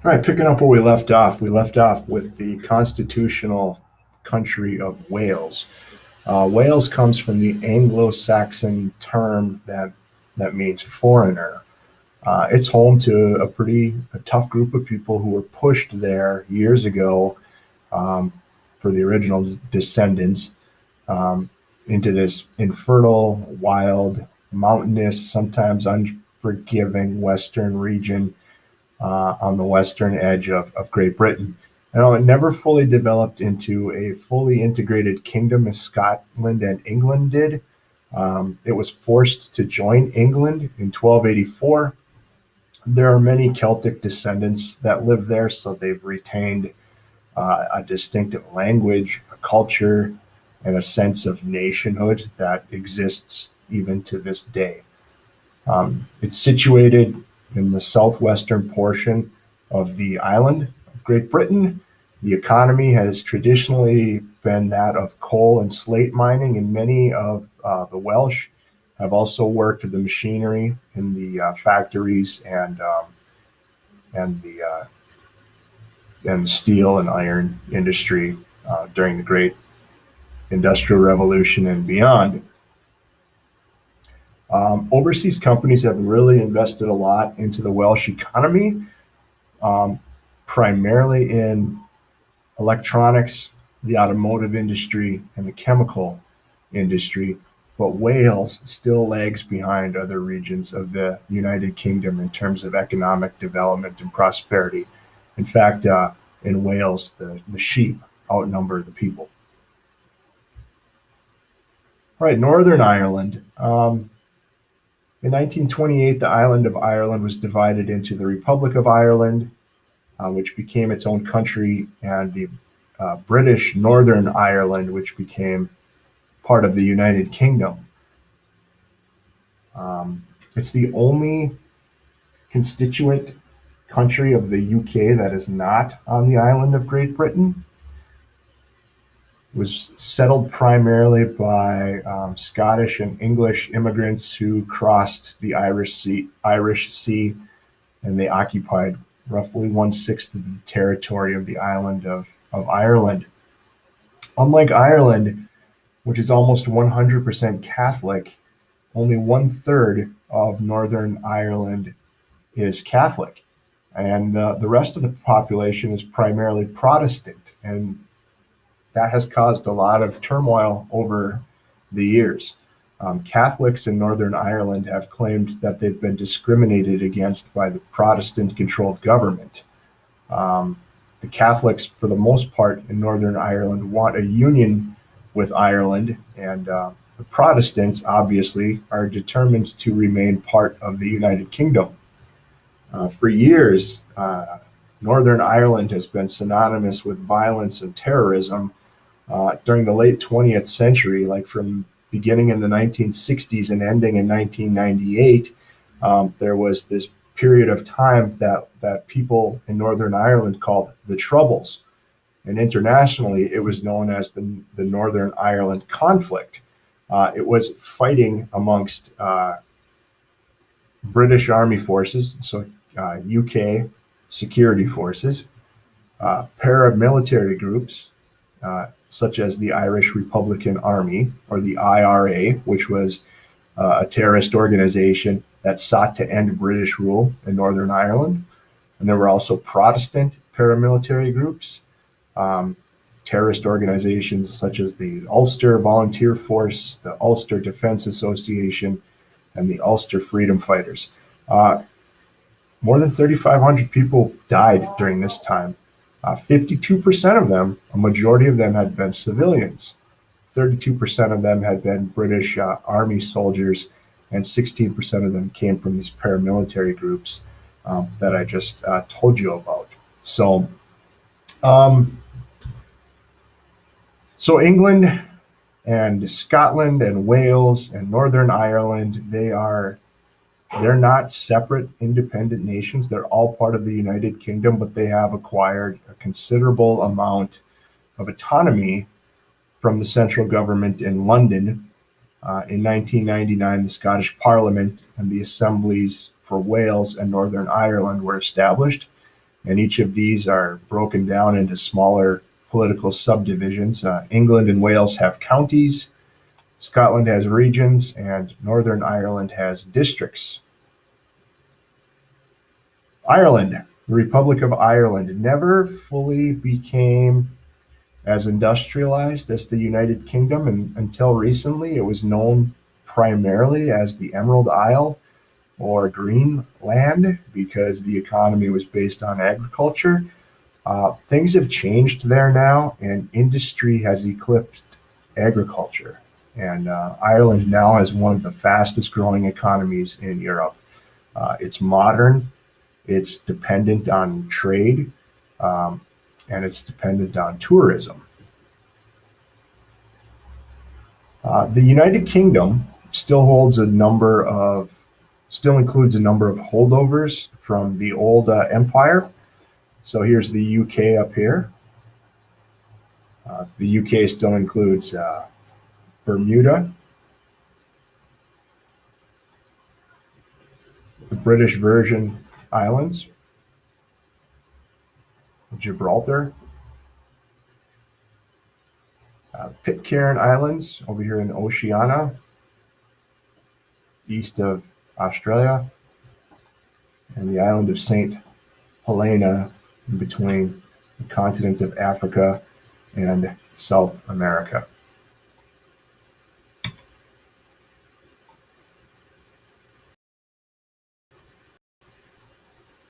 All right, picking up where we left off. We left off with the constitutional country of Wales. Wales comes from the Anglo-Saxon term that means foreigner. It's home to a tough group of people who were pushed there years ago um, for the original descendants into this infertile, wild, mountainous, sometimes unforgiving western region on the western edge of Great Britain. It never fully developed into a fully integrated kingdom as Scotland and England did. It was forced to join England in 1284. There are many Celtic descendants that live there, so they've retained a distinctive language, a culture, and a sense of nationhood that exists even to this day. It's situated in the southwestern portion of the island of Great Britain. The economy has traditionally been that of coal and slate mining, and many of the Welsh have also worked the machinery in the factories and the steel and iron industry during the Great Industrial Revolution and beyond. Overseas companies have really invested a lot into the Welsh economy, um, primarily in electronics, the automotive industry, and the chemical industry. But Wales still lags behind other regions of the United Kingdom in terms of economic development and prosperity. In fact, in Wales, the sheep outnumber the people. All right, Northern Ireland. In 1928, the island of Ireland was divided into the Republic of Ireland, which became its own country, and the British Northern Ireland, which became part of the United Kingdom. It's the only constituent country of the UK that is not on the island of Great Britain. It was settled primarily by Scottish and English immigrants who crossed the Irish Sea, and they occupied roughly 1/6 of the territory of the island of Ireland. Unlike Ireland, which is almost 100% Catholic, only 1/3 of Northern Ireland is Catholic. And the rest of the population is primarily Protestant. And that has caused a lot of turmoil over the years. Catholics in Northern Ireland have claimed that they've been discriminated against by the Protestant controlled government. The Catholics, for the most part, in Northern Ireland want a union with Ireland, and the Protestants, obviously, are determined to remain part of the United Kingdom. For years, Northern Ireland has been synonymous with violence and terrorism. During the late 20th century, like from beginning in the 1960s and ending in 1998, there was this period of time that people in Northern Ireland called the Troubles. And internationally, it was known as the Northern Ireland conflict. It was fighting amongst British Army forces, so UK security forces, paramilitary groups, such as the Irish Republican Army, or the IRA, which was a terrorist organization that sought to end British rule in Northern Ireland. And there were also Protestant paramilitary groups, terrorist organizations such as the Ulster Volunteer Force, the Ulster Defense Association, and the Ulster Freedom Fighters. More than 3,500 people died during this time. 52% of them, a majority of them, had been civilians. 32% of them had been British Army soldiers, and 16% of them came from these paramilitary groups that I just told you about. So England and Scotland and Wales and Northern Ireland, they're not separate independent nations. They're all part of the United Kingdom, but they have acquired a considerable amount of autonomy from the central government in London. In 1999, the Scottish Parliament and the Assemblies for Wales and Northern Ireland were established. and each of these are broken down into smaller political subdivisions. England and Wales have counties, Scotland has regions, and Northern Ireland has districts. Ireland, the Republic of Ireland, never fully became as industrialized as the United Kingdom, and until recently it was known primarily as the Emerald Isle or Greenland because the economy was based on agriculture. Things have changed there now, and industry has eclipsed agriculture. And Ireland now has one of the fastest growing economies in Europe. It's modern, it's dependent on trade, and it's dependent on tourism. The United Kingdom still includes a number of holdovers from the old empire. So here's the UK up here. The UK still includes Bermuda, the British Virgin Islands, Gibraltar, Pitcairn Islands over here in Oceania, east of Australia, and the island of St. Helena in between the continent of Africa and South America.